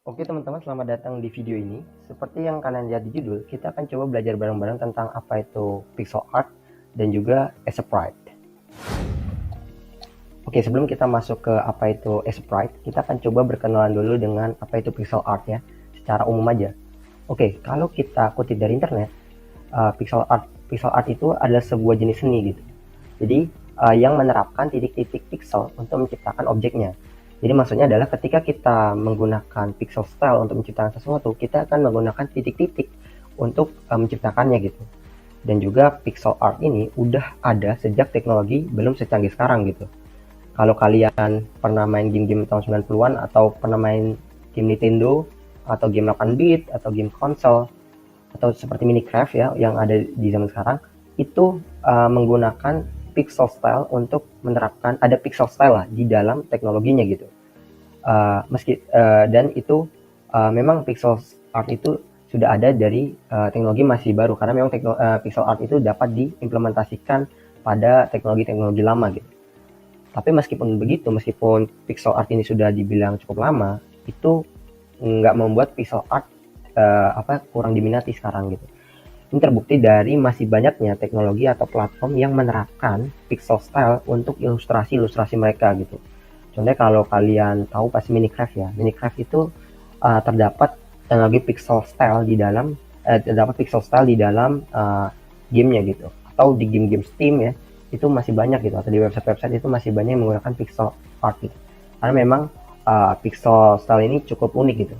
Oke teman-teman, selamat datang di video ini. Seperti yang kalian lihat di judul, kita akan coba belajar bareng-bareng tentang apa itu pixel art dan juga sprite. Oke, sebelum kita masuk ke apa itu sprite, kita akan coba berkenalan dulu dengan apa itu pixel art ya, secara umum aja. Oke, kalau kita kutip dari internet, pixel art itu adalah sebuah jenis seni gitu. Jadi yang menerapkan titik-titik pixel untuk menciptakan objeknya. Jadi maksudnya adalah ketika kita menggunakan pixel style untuk menciptakan sesuatu, kita akan menggunakan titik-titik untuk menciptakannya gitu. Dan juga pixel art ini udah ada sejak teknologi belum secanggih sekarang gitu. Kalau kalian pernah main game-game tahun 90-an atau pernah main game Nintendo atau game 8-bit atau game konsol atau seperti Minecraft ya yang ada di zaman sekarang, itu menggunakan pixel style untuk menerapkan ada pixel style lah di dalam teknologinya gitu. Dan itu memang pixel art itu sudah ada dari teknologi masih baru karena memang pixel art itu dapat diimplementasikan pada teknologi-teknologi lama gitu. Tapi meskipun begitu, meskipun pixel art ini sudah dibilang cukup lama, itu nggak membuat pixel art kurang diminati sekarang gitu. Ini terbukti dari masih banyaknya teknologi atau platform yang menerapkan pixel style untuk ilustrasi mereka gitu. Contohnya kalau kalian tahu pasti Minecraft ya. Minecraft itu terdapat teknologi pixel style di dalam gamenya gitu. Atau di game-game Steam ya, itu masih banyak gitu. Atau di website-website itu masih banyak yang menggunakan pixel art gitu. Karena memang pixel style ini cukup unik gitu.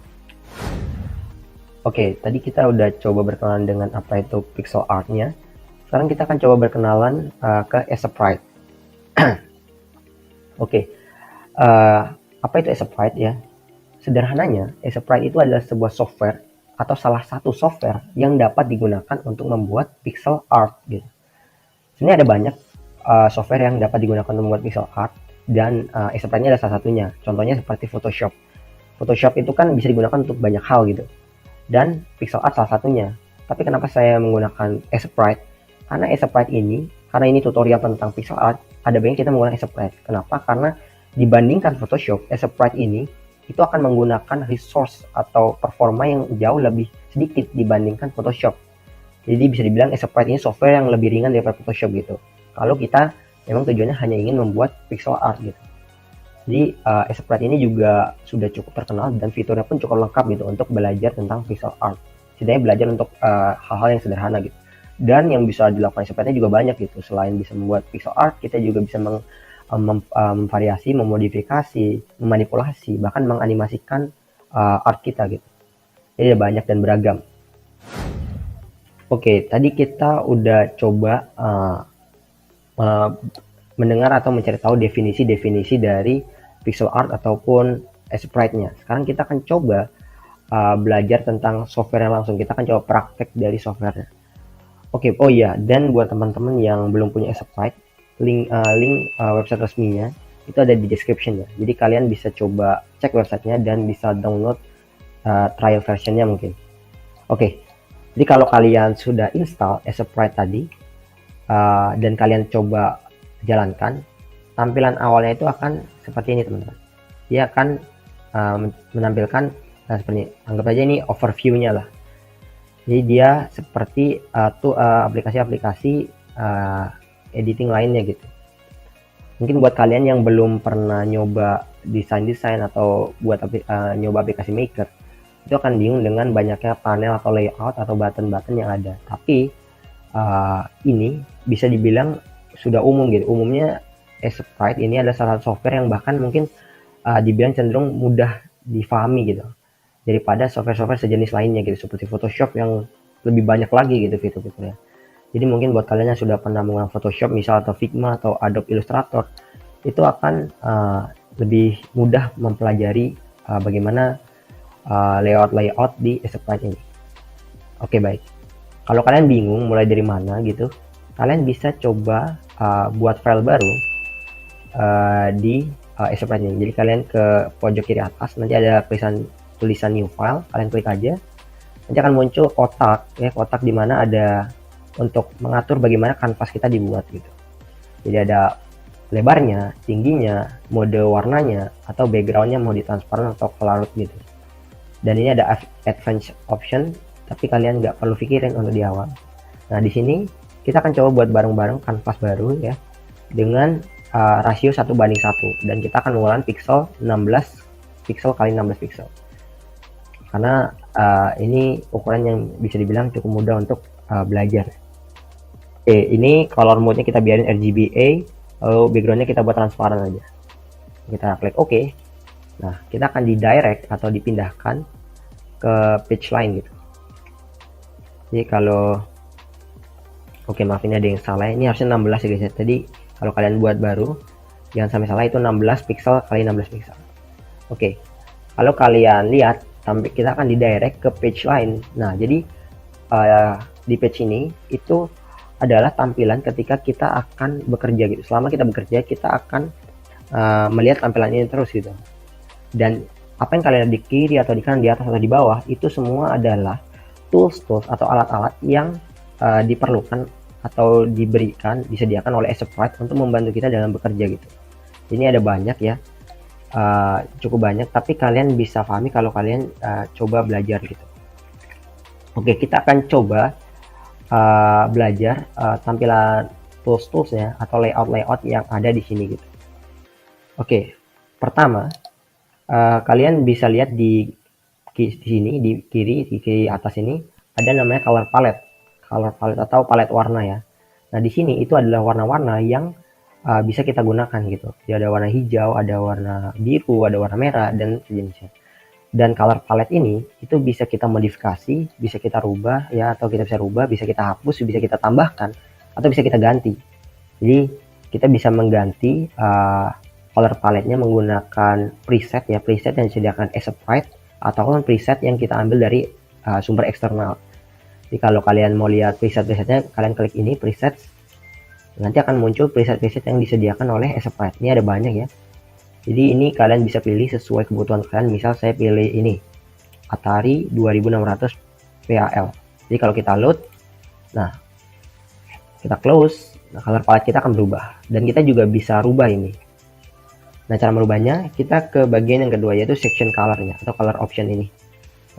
Oke, tadi kita udah coba berkenalan dengan apa itu pixel artnya. Sekarang kita akan coba berkenalan ke sprite. Oke, apa itu sprite ya? Sederhananya, sprite itu adalah sebuah software atau salah satu software yang dapat digunakan untuk membuat pixel art gitu. Sebenarnya ada banyak software yang dapat digunakan untuk membuat pixel art dan sprite-nya adalah salah satunya. Contohnya seperti Photoshop. Photoshop itu kan bisa digunakan untuk banyak hal gitu. Dan pixel art salah satunya. Tapi kenapa saya menggunakan sprite? Karena sprite ini, karena ini tutorial tentang pixel art, ada banyak kita menggunakan sprite. Kenapa? Karena dibandingkan Photoshop, sprite ini itu akan menggunakan resource atau performa yang jauh lebih sedikit dibandingkan Photoshop. Jadi bisa dibilang sprite ini software yang lebih ringan daripada Photoshop gitu. Kalau kita memang tujuannya hanya ingin membuat pixel art gitu. Jadi sprite ini juga sudah cukup terkenal dan fiturnya pun cukup lengkap gitu untuk belajar tentang pixel art. Setidaknya belajar untuk hal-hal yang sederhana gitu. Dan yang bisa dilakukan sprite-nya juga banyak gitu. Selain bisa membuat pixel art, kita juga bisa memvariasi, memodifikasi, memanipulasi, bahkan menganimasikan art kita gitu. Jadi ada banyak dan beragam. Oke, tadi kita udah coba mendengar atau mencari tahu definisi-definisi dari pixel art ataupun sprite-nya. Sekarang kita akan coba belajar tentang software langsung. Kita akan coba praktek dari software-nya. Oke, oh iya, dan buat teman-teman yang belum punya sprite, link website resminya itu ada di description ya. Jadi kalian bisa coba cek websitenya dan bisa download trial versionnya mungkin. Oke, jadi kalau kalian sudah install sprite tadi dan kalian coba jalankan, tampilan awalnya itu akan seperti ini teman-teman. Dia akan menampilkan seperti ini. Anggap aja ini overview-nya lah. Jadi dia seperti aplikasi-aplikasi editing lainnya gitu. Mungkin buat kalian yang belum pernah nyoba desain atau buat nyoba aplikasi Maker, itu akan bingung dengan banyaknya panel atau layout atau button-button yang ada. Tapi ini bisa dibilang sudah umum gitu. Umumnya sprite ini adalah salah satu software yang bahkan mungkin dibilang cenderung mudah difahami gitu daripada software-software sejenis lainnya gitu, seperti Photoshop yang lebih banyak lagi gitu fitur-fiturnya. Jadi mungkin buat kalian yang sudah pernah menggunakan Photoshop misal atau Figma atau Adobe Illustrator, itu akan lebih mudah mempelajari bagaimana layout di sprite ini. Oke, baik. Kalau kalian bingung mulai dari mana gitu, kalian bisa coba buat file baru di sprite ini. Jadi kalian ke pojok kiri atas, nanti ada tulisan new file, kalian klik aja. Nanti akan muncul kotak ya, kotak di mana ada untuk mengatur bagaimana kanvas kita dibuat gitu. Jadi ada lebarnya, tingginya, mode warnanya, atau backgroundnya mau ditransparan atau pelarut gitu. Dan ini ada advanced option, tapi kalian nggak perlu pikirin untuk di awal. Nah, di sini kita akan coba buat bareng-bareng kanvas baru ya, dengan rasio 1:1, dan kita akan menggunakan pixel 16 pixel kali 16 pixel. Karena ini ukuran yang bisa dibilang cukup mudah untuk belajar. Oke, ini color mode-nya kita biarin RGBA, lalu background-nya kita buat transparan aja. Kita klik OK. Nah, kita akan di-direct atau dipindahkan ke page line gitu. Jadi kalau maaf, ini ada yang salah. Ini harusnya 16 ya guys ya. Tadi kalau kalian buat baru, jangan sampai salah, itu 16 pixel kali 16 pixel. Oke. Kalau kalian lihat, kita akan di-direct ke page line. Nah, jadi di page ini itu adalah tampilan ketika kita akan bekerja gitu. Selama kita bekerja, kita akan melihat tampilan ini terus gitu. Dan apa yang kalian lihat di kiri atau di kanan, di atas atau di bawah, itu semua adalah tools atau alat-alat yang diperlukan atau disediakan oleh Sprite untuk membantu kita dalam bekerja gitu. Ini ada banyak ya, cukup banyak, tapi kalian bisa pahami kalau kalian coba belajar gitu. Oke, kita akan coba belajar tampilan tools-toolsnya atau layout yang ada di sini gitu. Oke, pertama kalian bisa lihat di sini, di kiri atas ini ada namanya color palette atau palet warna ya. Nah, di sini itu adalah warna-warna yang bisa kita gunakan gitu. Jadi ada warna hijau, ada warna biru, ada warna merah, dan sejenisnya. Dan color palette ini itu bisa kita modifikasi, bisa kita rubah ya, atau kita bisa rubah, bisa kita hapus, bisa kita tambahkan, atau bisa kita ganti. Jadi kita bisa mengganti color palette-nya menggunakan preset ya, preset yang disediakan Sprite, ataupun preset yang kita ambil dari sumber eksternal. Jadi kalau kalian mau lihat preset-presetnya, kalian klik ini preset, nanti akan muncul preset-preset yang disediakan oleh Sprite. Ini ada banyak ya. Jadi ini kalian bisa pilih sesuai kebutuhan kalian. Misal saya pilih ini Atari 2600 PAL. Jadi kalau kita load, nah kita close, nah color palette kita akan berubah, dan kita juga bisa rubah ini. Nah, cara merubahnya kita ke bagian yang kedua, yaitu section color-nya atau color option ini.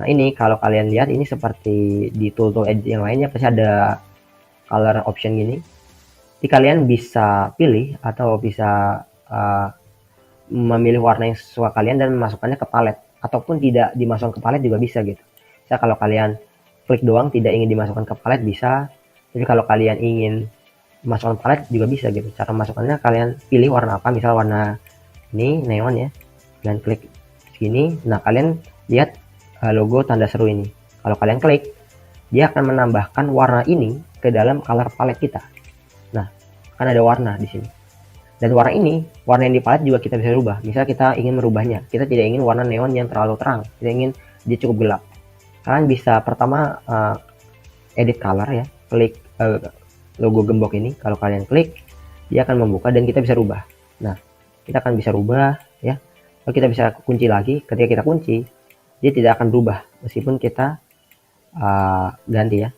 Nah, ini kalau kalian lihat, ini seperti di tool edit yang lainnya pasti ada color option gini. Jadi kalian bisa pilih atau bisa memilih warna yang sesuai kalian dan memasukkannya ke palet, ataupun tidak dimasukkan ke palet juga bisa gitu. Misal kalau kalian klik doang tidak ingin dimasukkan ke palet bisa, tapi kalau kalian ingin masukkan palet juga bisa gitu. Cara masukkannya kalian pilih warna apa, misal warna ini neon ya, dan klik sini. Nah, kalian lihat logo tanda seru ini. Kalau kalian klik, dia akan menambahkan warna ini ke dalam color palette kita. Nah, kan ada warna di sini. Dan warna ini, warna yang di palette juga kita bisa rubah. Misal kita ingin merubahnya, kita tidak ingin warna neon yang terlalu terang, kita ingin dia cukup gelap. Kalian bisa pertama edit color ya, klik logo gembok ini. Kalau kalian klik, dia akan membuka dan kita bisa rubah. Nah, kita akan bisa rubah ya. Lalu kita bisa kunci lagi. Ketika kita kunci, dia tidak akan berubah meskipun kita ganti ya.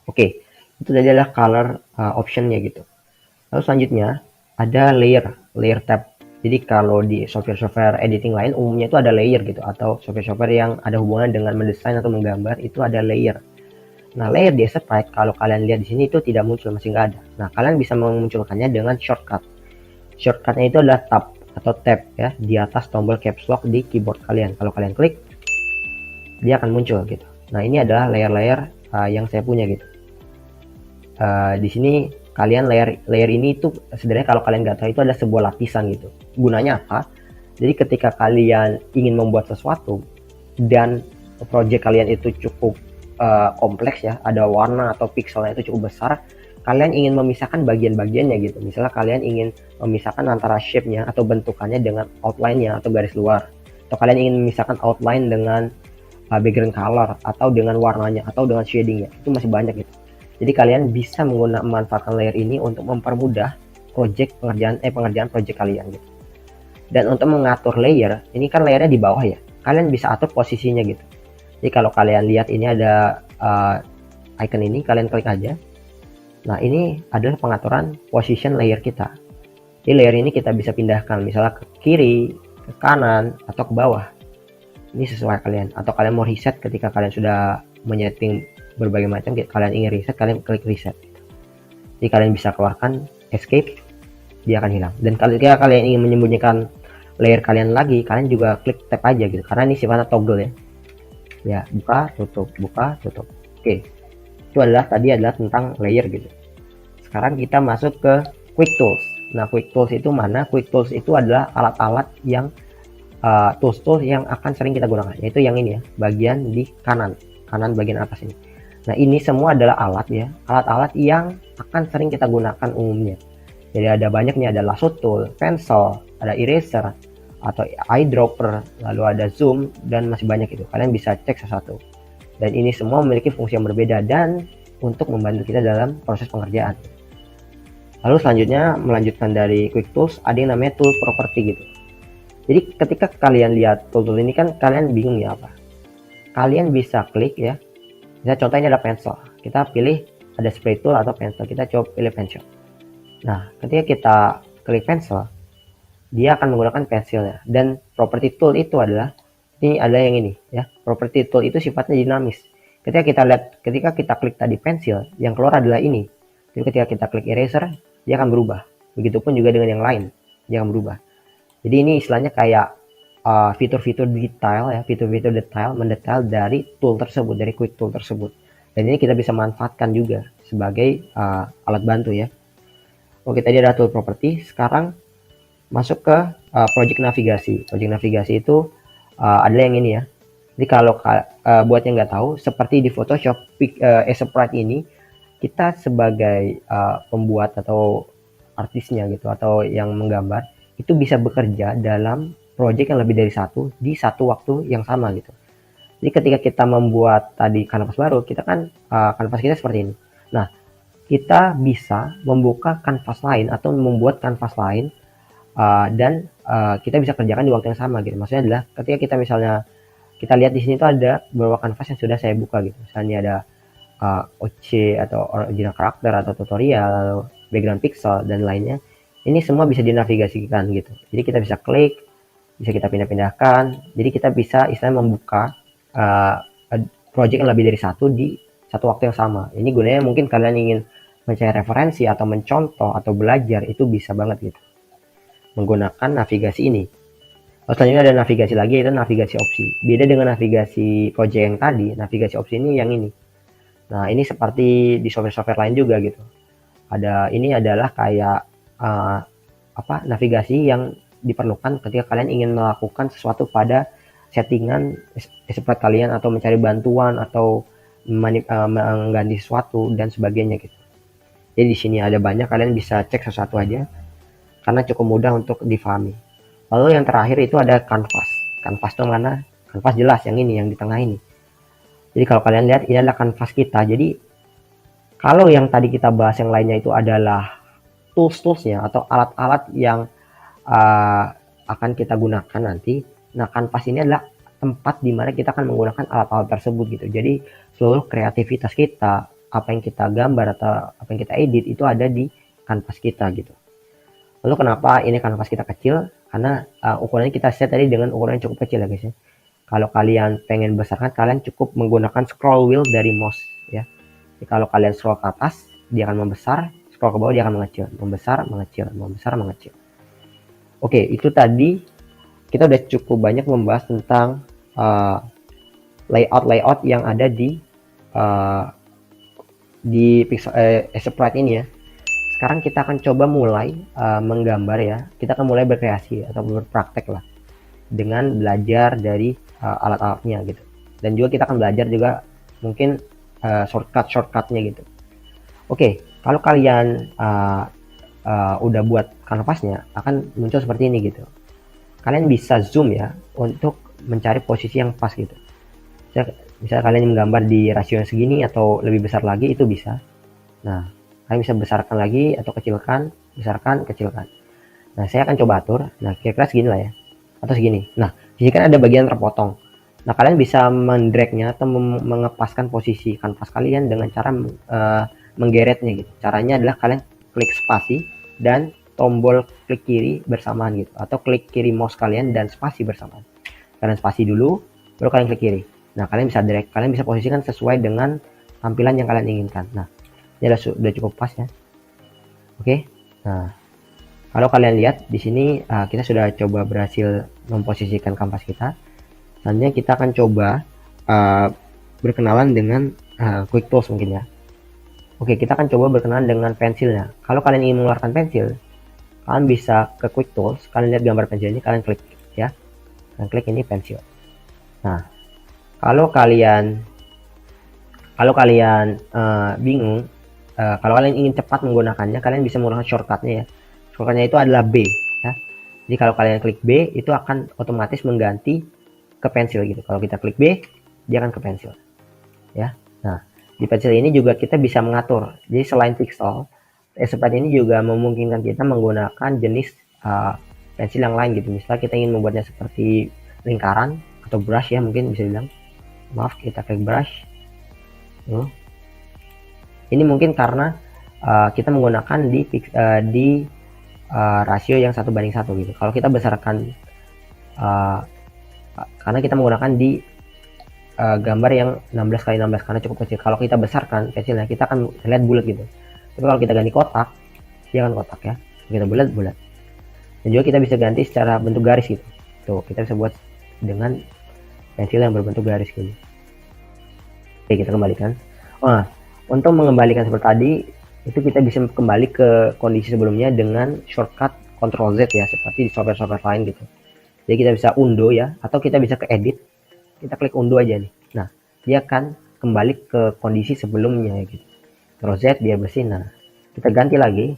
Oke, itu tadi adalah color optionnya gitu. Lalu selanjutnya ada layer tab. Jadi kalau di software editing lain umumnya itu ada layer gitu, atau software yang ada hubungan dengan mendesain atau menggambar itu ada layer. Nah, layer di Sprite kalau kalian lihat di sini itu tidak muncul, masih nggak ada. Nah, kalian bisa memunculkannya dengan shortcut. Shortcutnya itu adalah tab atau tab ya, di atas tombol caps lock di keyboard kalian. Kalau kalian klik, dia akan muncul gitu. Nah, ini adalah layer-layer yang saya punya gitu. Di sini kalian layer ini itu sebenarnya kalau kalian nggak tahu itu ada sebuah lapisan gitu. Gunanya apa? Jadi ketika kalian ingin membuat sesuatu dan project kalian itu cukup kompleks ya, ada warna atau pixelnya itu cukup besar, kalian ingin memisahkan bagian-bagiannya gitu. Misalnya kalian ingin memisahkan antara shape-nya atau bentukannya dengan outline-nya atau garis luar, atau kalian ingin memisahkan outline dengan background color, atau dengan warnanya, atau dengan shading-nya, itu masih banyak gitu. Jadi kalian bisa memanfaatkan layer ini untuk mempermudah pengerjaan project kalian gitu. Dan untuk mengatur layer, ini kan layernya di bawah ya, kalian bisa atur posisinya gitu. Jadi kalau kalian lihat ini ada icon ini, kalian klik aja. Nah, ini adalah pengaturan position layer kita. Jadi layer ini kita bisa pindahkan misalnya ke kiri, ke kanan, atau ke bawah. Ini sesuai kalian, atau kalian mau reset ketika kalian sudah menyeting berbagai macam, kalian ingin reset, kalian klik reset. Jadi kalian bisa keluarkan escape, dia akan hilang. Dan ketika kalian ingin menyembunyikan layer kalian lagi, kalian juga klik tab aja gitu, karena ini sifatnya toggle ya. Ya, buka, tutup, buka, tutup. Oke, itu tadi adalah tentang layer gitu. Sekarang kita masuk ke quick tools. Nah, quick tools itu mana? Quick tools itu adalah alat-alat yang tools-tools yang akan sering kita gunakan, yaitu yang ini ya, bagian di kanan bagian atas ini. Nah, ini semua adalah alat ya, alat-alat yang akan sering kita gunakan umumnya. Jadi ada banyak nih, ada lasso tool, pencil, ada eraser atau eyedropper, lalu ada zoom, dan masih banyak itu. Kalian bisa cek satu-satu. Dan ini semua memiliki fungsi yang berbeda dan untuk membantu kita dalam proses pengerjaan. Lalu selanjutnya melanjutkan dari quick tools, ada yang namanya tool property gitu. Jadi ketika kalian lihat tool ini kan kalian bingung ya apa. Kalian bisa klik ya. Misalnya contohnya ada pencil. Kita pilih ada spray tool atau pencil. Kita coba pilih pencil. Nah, ketika kita klik pencil, dia akan menggunakan pensilnya. Dan property tool itu adalah ini ada yang ini ya. Property tool itu sifatnya dinamis. Ketika kita klik tadi pensil, yang keluar adalah ini. Jadi ketika kita klik eraser, dia akan berubah. Begitupun juga dengan yang lain, dia akan berubah. Jadi ini istilahnya kayak fitur-fitur detail ya, fitur-fitur detail mendetail dari tool tersebut, dari quick tool tersebut. Dan ini kita bisa manfaatkan juga sebagai alat bantu ya. Oke, tadi ada tool property. Sekarang masuk ke project navigasi. Project navigasi itu adalah yang ini ya. Jadi kalau buat yang nggak tahu, seperti di Photoshop Sprite ini, kita sebagai pembuat atau artisnya gitu, atau yang menggambar, itu bisa bekerja dalam project yang lebih dari satu di satu waktu yang sama gitu. Jadi ketika kita membuat tadi kanvas baru, kita kan kanvas kita seperti ini. Nah, kita bisa membuka kanvas lain atau membuat kanvas lain dan kita bisa kerjakan di waktu yang sama gitu. Maksudnya adalah ketika kita misalnya kita lihat di sini tuh ada beberapa kanvas yang sudah saya buka gitu. Misalnya ada OC atau original karakter atau tutorial, background pixel dan lainnya. Ini semua bisa dinavigasikan gitu. Jadi kita bisa klik, bisa kita pindah-pindahkan. Jadi kita bisa istilahnya membuka project yang lebih dari satu di satu waktu yang sama. Ini gunanya mungkin kalian ingin mencari referensi atau mencontoh atau belajar, itu bisa banget gitu menggunakan navigasi ini. Lalu selanjutnya ada navigasi lagi, yaitu navigasi opsi. Beda dengan navigasi project yang tadi, navigasi opsi ini yang ini. Nah, ini seperti di software-software lain juga gitu. Ini adalah kayak navigasi yang diperlukan ketika kalian ingin melakukan sesuatu pada settingan Sprite kalian, atau mencari bantuan, atau mengganti sesuatu dan sebagainya gitu. Jadi di sini ada banyak, kalian bisa cek sesuatu aja karena cukup mudah untuk difahami. Lalu yang terakhir itu ada kanvas. Kanvas itu mana? Kanvas jelas yang ini, yang di tengah ini. Jadi kalau kalian lihat, ini adalah kanvas kita. Jadi kalau yang tadi kita bahas yang lainnya itu adalah tools-toolsnya atau alat-alat yang akan kita gunakan nanti. Nah, kanvas ini adalah tempat di mana kita akan menggunakan alat-alat tersebut gitu. Jadi seluruh kreativitas kita, apa yang kita gambar atau apa yang kita edit, itu ada di kanvas kita gitu. Lalu kenapa ini kanvas kita kecil? Karena ukurannya kita set tadi dengan ukuran yang cukup kecil ya guys ya. Kalau kalian pengen besarkan, kalian cukup menggunakan scroll wheel dari mouse ya. Jadi kalau kalian scroll ke atas, dia akan membesar, scroll ke bawah dia akan mengecil, membesar, mengecil, membesar, mengecil. Oke, itu tadi kita udah cukup banyak membahas tentang layout yang ada di Sprite ini ya. Sekarang kita akan coba mulai menggambar ya. Kita akan mulai berkreasi atau berpraktek lah dengan belajar dari alat-alatnya gitu. Dan juga kita akan belajar juga mungkin shortcutnya gitu. Oke, kalau kalian udah buat kanvasnya, akan muncul seperti ini gitu. Kalian bisa zoom ya untuk mencari posisi yang pas gitu. Misalnya kalian menggambar di rasio yang segini atau lebih besar lagi, itu bisa. Nah, kalian bisa besarkan lagi atau kecilkan, besarkan, kecilkan. Nah, saya akan coba atur. Nah, kira-kira segini lah ya, atau segini. Nah, di sini kan ada bagian terpotong. Nah, kalian bisa mendragnya atau mengepaskan posisi kanvas kalian dengan cara menggeretnya gitu. Caranya adalah kalian klik spasi dan tombol klik kiri bersamaan gitu, atau klik kiri mouse kalian dan spasi bersamaan. Kalian spasi dulu, baru kalian klik kiri. Nah, kalian bisa drag, kalian bisa posisikan sesuai dengan tampilan yang kalian inginkan. Nah, ini sudah cukup pas ya. Oke. Nah, kalau kalian lihat di sini kita sudah coba berhasil memposisikan kanvas kita. Selanjutnya kita akan coba berkenalan dengan quick tools mungkin ya. Oke, kita akan coba berkenalan dengan pensilnya. Kalau kalian ingin mengeluarkan pensil, kalian bisa ke quick tools, kalian lihat gambar pensil ini, kalian klik ya. Kalian klik ini pensil. Nah, kalau kalian bingung, kalau kalian ingin cepat menggunakannya, kalian bisa menggunakan shortcutnya ya. Shortcutnya itu adalah B ya. Jadi kalau kalian klik B, itu akan otomatis mengganti ke pensil gitu. Kalau kita klik B, dia akan ke pensil ya. Nah, di pensil ini juga kita bisa mengatur. Jadi selain pixel, sprite ini juga memungkinkan kita menggunakan jenis pensil yang lain gitu. Misalnya kita ingin membuatnya seperti lingkaran atau brush ya, mungkin bisa bilang. Maaf, kita klik brush. Ini mungkin karena kita menggunakan di rasio yang 1:1 gitu. Kalau kita besarkan karena kita menggunakan di gambar yang 16x16 karena cukup kecil. Kalau kita besarkan pensilnya, kita akan lihat bulat gitu. Tapi kalau kita ganti kotak, dia akan kotak ya. Kita bulat. Dan juga kita bisa ganti secara bentuk garis gitu. Tuh, kita bisa buat dengan pensil yang berbentuk garis gini. Oke, kita kembalikan. Nah, untuk mengembalikan seperti tadi, itu kita bisa kembali ke kondisi sebelumnya dengan shortcut Ctrl Z ya, seperti di software-software lain gitu. Jadi kita bisa undo ya, atau kita bisa ke edit, kita klik undo aja nih. Nah, dia akan kembali ke kondisi sebelumnya gitu. Ctrl Z biar bersih. Nah, kita ganti lagi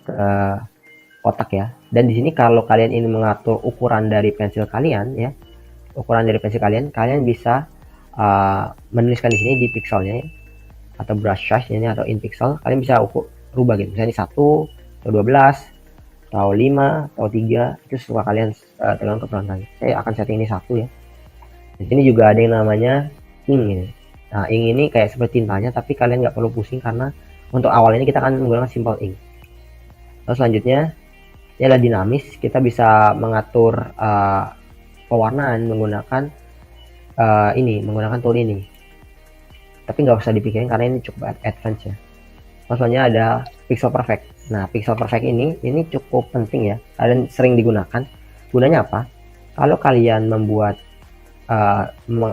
ke kotak ya. Dan di sini kalau kalian ingin mengatur ukuran dari pensil kalian ya, kalian bisa menuliskan di sini di pixelnya ya, atau brush size ini atau in pixel. Kalian bisa rubah gitu. Misalnya 1 atau 12 atau 5 atau 3, itu suka kalian tergantung keperluan. Saya akan setting ini 1 ya. Di sini juga ada yang namanya ink ini. Nah, ink ini kayak seperti tintanya, tapi kalian nggak perlu pusing karena untuk awal ini kita akan menggunakan simple ink. Lalu selanjutnya ini adalah dinamis. Kita bisa mengatur pewarnaan menggunakan menggunakan tool ini. Tapi nggak usah dipikirin karena ini cukup advance ya. Maksudnya ada pixel perfect. Nah, pixel perfect ini cukup penting ya, dan sering digunakan. Gunanya apa? Kalau kalian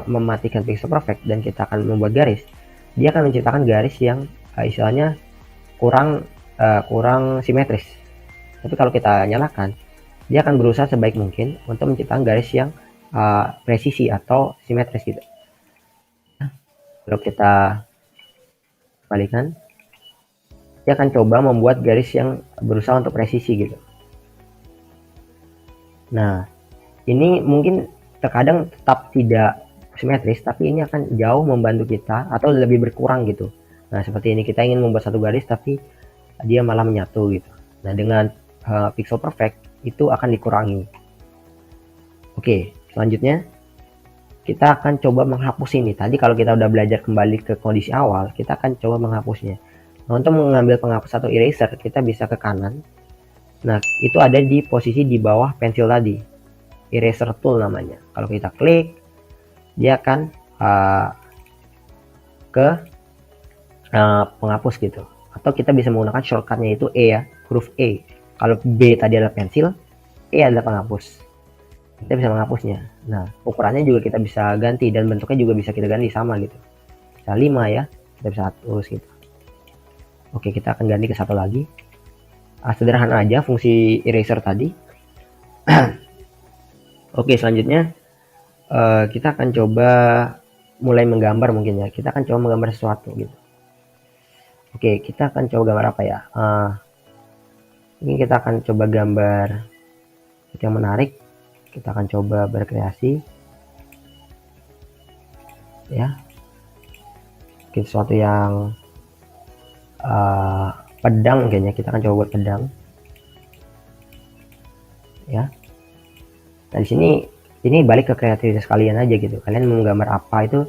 mematikan pixel perfect dan kita akan membuat garis, dia akan menciptakan garis yang istilahnya kurang simetris. Tapi kalau kita nyalakan, dia akan berusaha sebaik mungkin untuk menciptakan garis yang presisi atau simetris gitu. Kalau kita kembalikan, dia akan coba membuat garis yang berusaha untuk presisi gitu. Nah, ini mungkin terkadang tetap tidak simetris, tapi ini akan jauh membantu kita atau lebih berkurang gitu. Nah, seperti ini kita ingin membuat satu garis tapi dia malah menyatu gitu. Nah, dengan pixel perfect itu akan dikurangi. Oke, selanjutnya kita akan coba menghapus ini. Tadi kalau kita udah belajar kembali ke kondisi awal, kita akan coba menghapusnya. Nah, untuk mengambil penghapus atau eraser, kita bisa ke kanan. Nah, itu ada di posisi di bawah pensil tadi. Eraser tool namanya. Kalau kita klik, dia akan ke penghapus gitu. Atau kita bisa menggunakan shortcutnya itu E ya, huruf E. Kalau B tadi adalah pensil, E adalah penghapus. Kita bisa menghapusnya. Nah, ukurannya juga kita bisa ganti dan bentuknya juga bisa kita ganti sama gitu. Bisa 5 ya, kita bisa hapus gitu. Oke, kita akan ganti ke satu lagi. Sederhana aja fungsi eraser tadi. Oke, selanjutnya kita akan coba mulai menggambar mungkin ya. Kita akan coba menggambar sesuatu gitu. Oke, kita akan coba gambar apa ya? Ini kita akan coba gambar yang menarik. Kita akan coba berkreasi ya. Mungkin sesuatu yang pedang kayaknya. Kita akan coba buat pedang ya. Nah, di sini ini balik ke kreativitas kalian aja gitu. Kalian mau menggambar apa itu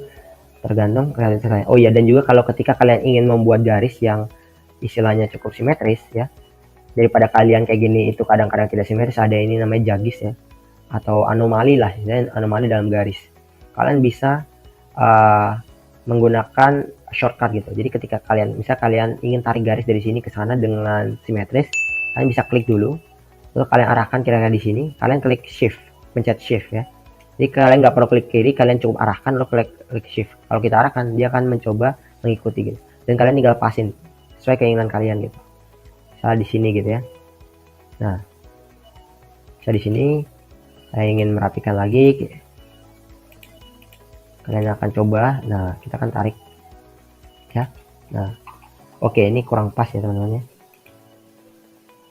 tergantung kreativitas kalian. Oh ya, dan juga kalau ketika kalian ingin membuat garis yang istilahnya cukup simetris ya, daripada kalian kayak gini itu kadang-kadang tidak simetris, ada ini namanya jagis ya, atau anomali lah, dan anomali dalam garis. kalian bisa menggunakan shortcut gitu. Jadi ketika kalian ingin tarik garis dari sini ke sana dengan simetris, kalian bisa klik dulu, lalu kalian arahkan kira-kira di sini, kalian klik shift, pencet shift ya. Jadi kalian nggak perlu klik kiri, kalian cukup arahkan lalu klik shift. Kalau kita arahkan, dia akan mencoba mengikuti gitu. Dan kalian tinggal pasin sesuai keinginan kalian gitu. Misalnya di sini gitu ya. Nah, bisa di sini saya ingin merapikan lagi. Kalian akan coba. Nah, kita akan tarik ya. Nah, oke, ini kurang pas ya teman-teman ya.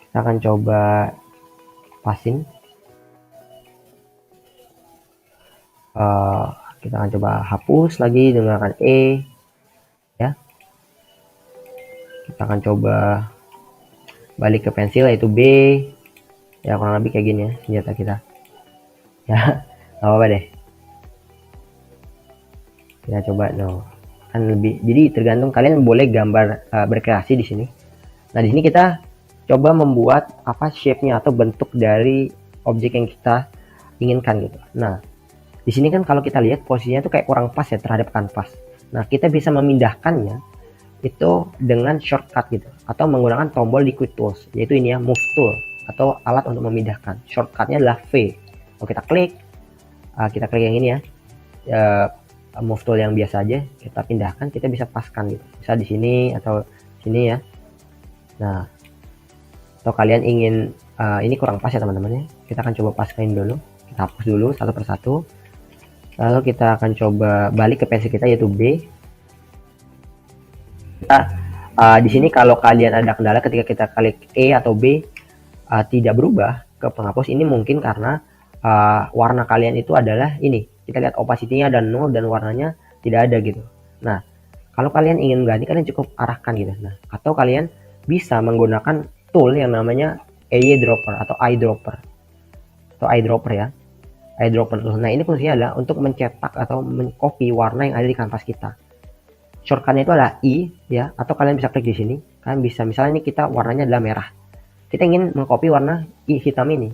Kita akan coba pasin. Kita akan coba hapus lagi dengan E ya. Kita akan coba balik ke pensil yaitu B ya, kurang lebih kayak gini ya senjata kita ya. Nggak apa-apa deh, kita coba kan lebih, jadi tergantung kalian boleh gambar berkreasi di sini. Nah, di sini kita coba membuat apa shape-nya atau bentuk dari objek yang kita inginkan gitu. Nah, di sini kan kalau kita lihat posisinya tuh kayak kurang pas ya terhadap kanvas. Nah, kita bisa memindahkannya itu dengan shortcut gitu, atau menggunakan tombol di quick tools, yaitu ini ya, move tool atau alat untuk memindahkan. Shortcutnya adalah V. Kalau kita klik yang ini ya, move tool yang biasa aja, kita pindahkan, kita bisa paskan gitu, bisa di sini atau sini ya. Nah, atau kalian ingin ini kurang pas ya teman-teman ya, kita akan coba paskan dulu, kita hapus dulu satu persatu, lalu kita akan coba balik ke pensil kita yaitu B. Di sini kalau kalian ada kendala ketika kita klik E atau B tidak berubah ke penghapus, ini mungkin karena warna kalian itu adalah ini, kita lihat opacity-nya ada 0 dan warnanya tidak ada gitu. Nah, kalau kalian ingin ganti, kalian cukup arahkan gitu. Nah, atau kalian bisa menggunakan tool yang namanya eyedropper atau eyedropper ya, eyedropper tool. Nah, ini fungsinya adalah untuk mencetak atau mengcopy warna yang ada di kanvas kita. Shortcutnya itu adalah I ya, atau kalian bisa klik di sini. Kalian bisa, misalnya ini kita warnanya adalah merah, kita ingin mengcopy warna hitam ini,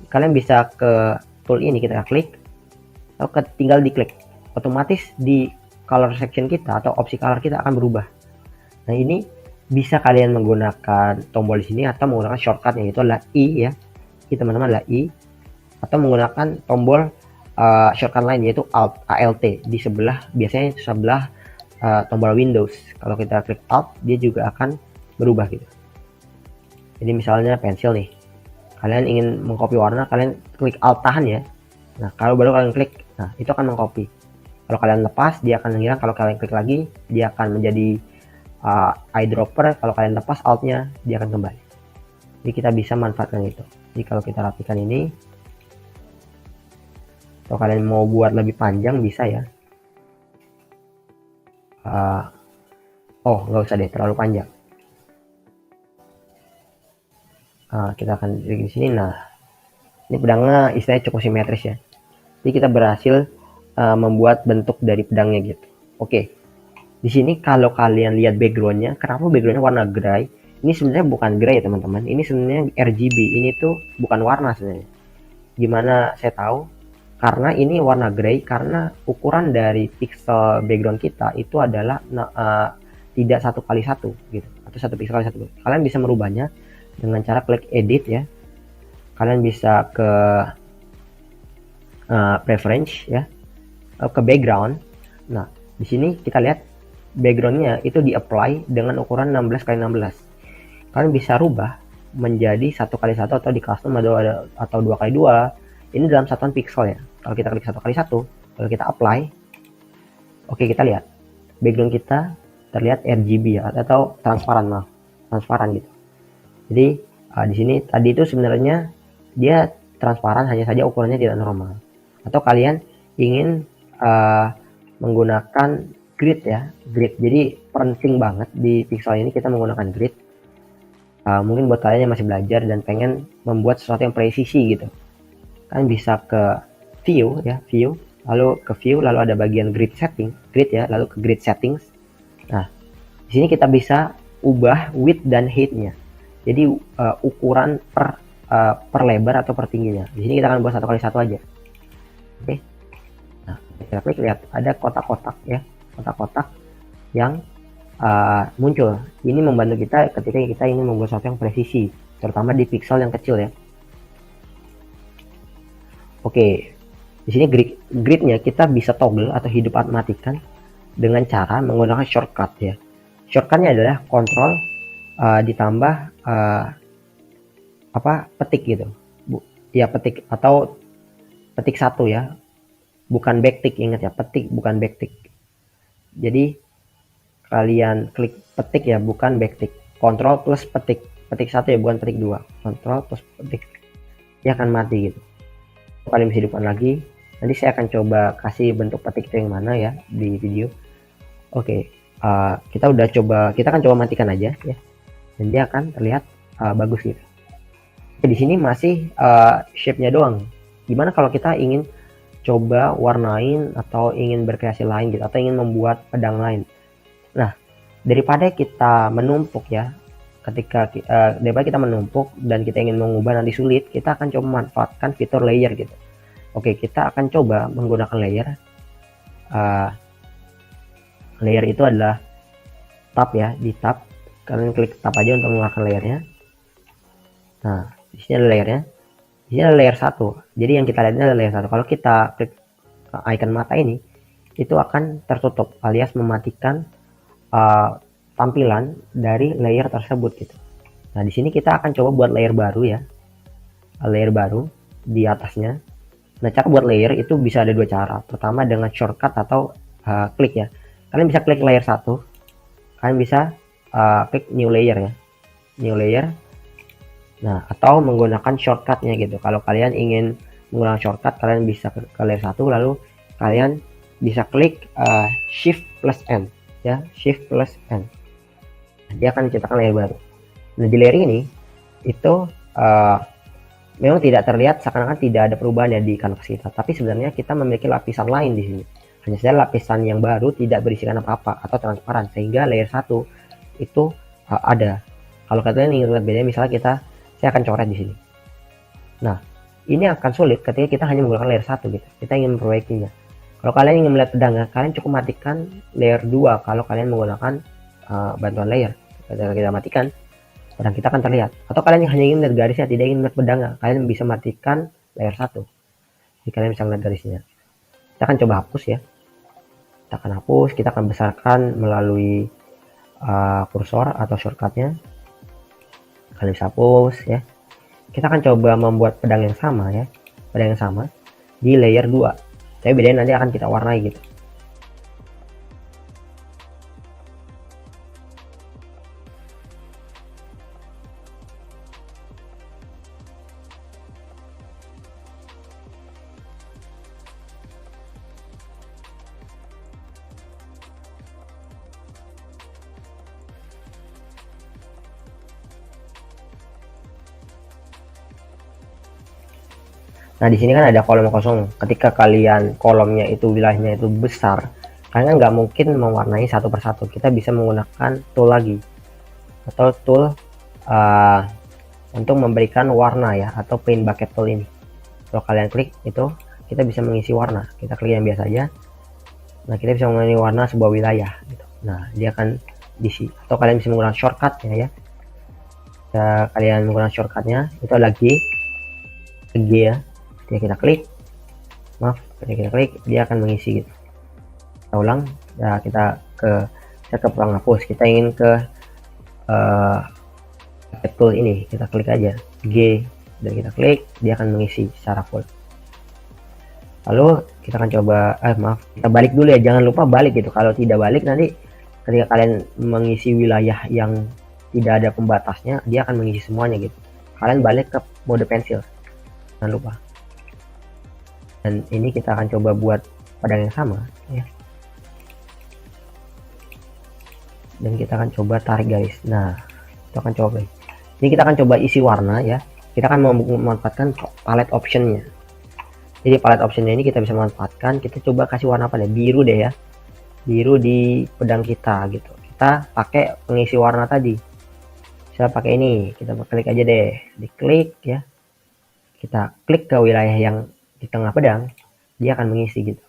kalian bisa ke tool ini, kita klik, lalu tinggal diklik, otomatis di color section kita atau opsi color kita akan berubah. Nah, ini bisa kalian menggunakan tombol di sini atau menggunakan shortcutnya, itu adalah I ya, ini teman-teman adalah I, atau menggunakan tombol shortcut lain yaitu Alt di sebelah, biasanya sebelah tombol Windows. Kalau kita klik Alt, dia juga akan berubah gitu. Jadi misalnya pensil nih, kalian ingin mengcopy warna, kalian klik Alt tahan ya. Nah, kalau baru kalian klik, nah itu akan mengcopy. Kalau kalian lepas, dia akan menghilang. Kalau kalian klik lagi, dia akan menjadi eyedropper. Kalau kalian lepas Alt-nya, dia akan kembali. Jadi kita bisa manfaatkan itu. Jadi kalau kita rapikan ini, atau kalian mau buat lebih panjang bisa ya. Nggak usah deh, terlalu panjang. Kita akan klik di sini. Nah, ini pedangnya istilahnya cukup simetris ya. Jadi kita berhasil membuat bentuk dari pedangnya gitu. Oke. Di sini kalau kalian lihat backgroundnya, kenapa backgroundnya warna gray? Ini sebenarnya bukan gray ya teman-teman. Ini sebenarnya RGB. Ini tuh bukan warna sebenarnya. Gimana saya tahu? Karena ini warna gray karena ukuran dari pixel background kita itu adalah tidak 1x1 gitu, atau 1 pixel kali 1. Kalian bisa merubahnya dengan cara klik edit ya. Kalian bisa ke preference ya, ke background. Nah, di sini kita lihat backgroundnya itu di apply dengan ukuran 16x16. Kalian bisa rubah menjadi 1x1 atau di custom atau 2x2. Ini dalam satuan pixel ya. Kalau kita klik 1x1, kalau kita apply, oke, kita lihat background kita terlihat RGB ya, atau transparan gitu. Jadi di sini tadi itu sebenarnya dia transparan, hanya saja ukurannya tidak normal. Atau kalian ingin menggunakan grid ya, grid. Jadi penting banget di pixel ini kita menggunakan grid. Mungkin buat kalian yang masih belajar dan pengen membuat sesuatu yang presisi gitu, kalian bisa ke view ya, lalu ke view, lalu ada bagian grid ya, lalu ke grid settings. Nah, di sini kita bisa ubah width dan height-nya. Jadi ukuran per lebar atau per tingginya. Di sini kita akan buat 1x1 aja. Oke. Nah, Kita klik, lihat ada kotak-kotak ya, kotak-kotak yang muncul. Ini membantu kita ketika kita ingin membuat sesuatu yang presisi, terutama di pixel yang kecil ya. Oke, di sini gridnya kita bisa toggle atau hidup matikan dengan cara menggunakan shortcut ya. Shortcutnya adalah kontrol ditambah petik gitu, ya petik atau petik satu ya, bukan backtick, ingat ya, petik bukan backtick. Jadi kalian klik petik ya, bukan backtick. Kontrol plus petik, petik satu ya, bukan petik dua. Kontrol plus petik, dia akan mati gitu. Kalian bisa hidupkan lagi. Nanti saya akan coba kasih bentuk petik itu yang mana ya di video. Oke, kita akan coba matikan aja ya, dan dia akan terlihat bagus gitu. Di sini masih shape-nya doang. Gimana kalau kita ingin coba warnain atau ingin berkreasi lain gitu, atau ingin membuat pedang lain? Nah, daripada kita menumpuk ya, daripada kita menumpuk dan kita ingin mengubah nanti sulit, kita akan coba manfaatkan fitur layer gitu. Oke, kita akan coba menggunakan layer. Layer itu adalah tab ya, di tab kalian klik tab aja untuk menggunakan layernya. Nah, di sini ada layernya. Di sini ada layer 1. Jadi yang kita lihat ini adalah layer 1. Kalau kita klik icon mata ini, itu akan tertutup alias mematikan tampilan dari layer tersebut gitu. Nah, di sini kita akan coba buat layer baru ya. Layer baru di atasnya. Nah, cara buat layer itu bisa ada dua cara. Pertama dengan shortcut atau klik ya. Kalian bisa klik layer 1. Kalian bisa klik new layer ya. New layer. Nah, atau menggunakan shortcutnya gitu. Kalau kalian ingin menggunakan shortcut, kalian bisa ke layer 1, lalu kalian bisa klik shift plus N ya, shift plus N. Dia akan menciptakan layer baru. Nah, di layer ini itu memang tidak terlihat seakan-akan tidak ada perubahan ya di kanvas kita, tapi sebenarnya kita memiliki lapisan lain di sini. Hanya saja lapisan yang baru tidak berisikan apa-apa atau transparan, sehingga layer 1 itu ada. Kalau kalian ingin lihat bedanya, misalnya saya akan coret di sini. Nah, ini akan sulit ketika kita hanya menggunakan layer 1 gitu. Kita ingin memperbaikinya. Kalau kalian ingin melihat pedangnya, kalian cukup matikan layer 2 kalau kalian menggunakan bantuan layer. Ketika kita matikan, pedang kita akan terlihat. Atau kalian hanya ingin melihat garisnya, tidak ingin melihat pedangnya, kalian bisa matikan layer 1. Jadi kalian bisa melihat garisnya. Kita akan coba hapus ya. Kita akan hapus, kita akan besarkan melalui kursor atau shortcutnya. Kalian bisa hapus ya. Kita akan coba membuat pedang yang sama ya, pedang yang sama di layer 2. Tapi bedanya nanti akan kita warnai gitu. Nah, di sini kan ada kolom kosong. Ketika kalian kolomnya itu wilayahnya itu besar, kalian nggak mungkin mewarnai satu persatu. Kita bisa menggunakan tool lagi atau tool untuk memberikan warna ya, atau paint bucket tool ini. Kalau kalian klik itu, kita bisa mengisi warna. Kita klik yang biasa aja. Nah, kita bisa mengisi warna sebuah wilayah gitu. Nah, dia akan diisi. Atau kalian bisa menggunakan shortcutnya ya. Kalian menggunakan shortcutnya itu lagi G ya. Kita klik, dia akan mengisi gitu. Kita ulang ya, kita ke peluang hapus. Kita ingin ke tool ini, kita klik aja G dan kita klik, dia akan mengisi secara full. Lalu kita akan coba kita balik dulu ya, jangan lupa balik gitu. Kalau tidak balik, nanti ketika kalian mengisi wilayah yang tidak ada pembatasnya, dia akan mengisi semuanya gitu. Kalian balik ke mode pensil, jangan lupa. Dan ini kita akan coba buat pedang yang sama ya. Dan kita akan coba tarik garis. Nah, kita akan coba. Ini kita akan coba isi warna ya. Kita akan memanfaatkan palette optionnya. Jadi palette optionnya ini kita bisa manfaatkan. Kita coba kasih warna apa nih? Biru deh ya. Biru di pedang kita gitu. Kita pakai pengisi warna tadi. Saya pakai ini. Kita klik aja deh. Diklik ya. Kita klik ke wilayah yang di tengah pedang, dia akan mengisi gitu.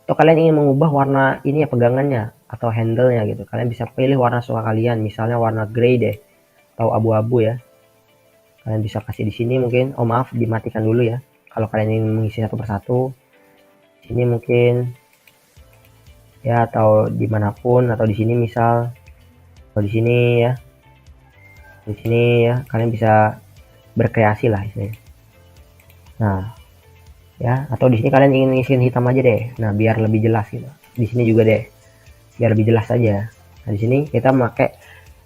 Atau kalian ingin mengubah warna ini ya, pegangannya atau handle-nya gitu. Kalian bisa pilih warna suka kalian, misalnya warna grey deh atau abu-abu ya. Kalian bisa kasih di sini mungkin. Oh maaf, dimatikan dulu ya. Kalau kalian ingin mengisi satu persatu, sini mungkin ya, atau dimanapun, atau di sini misal, atau di sini ya, di sini ya, kalian bisa berkreasi lah istilahnya. Nah ya, atau di sini kalian ingin ngisiin hitam aja deh. Nah biar lebih jelas gitu. Di sini juga deh, biar lebih jelas aja. Nah di sini kita pakai,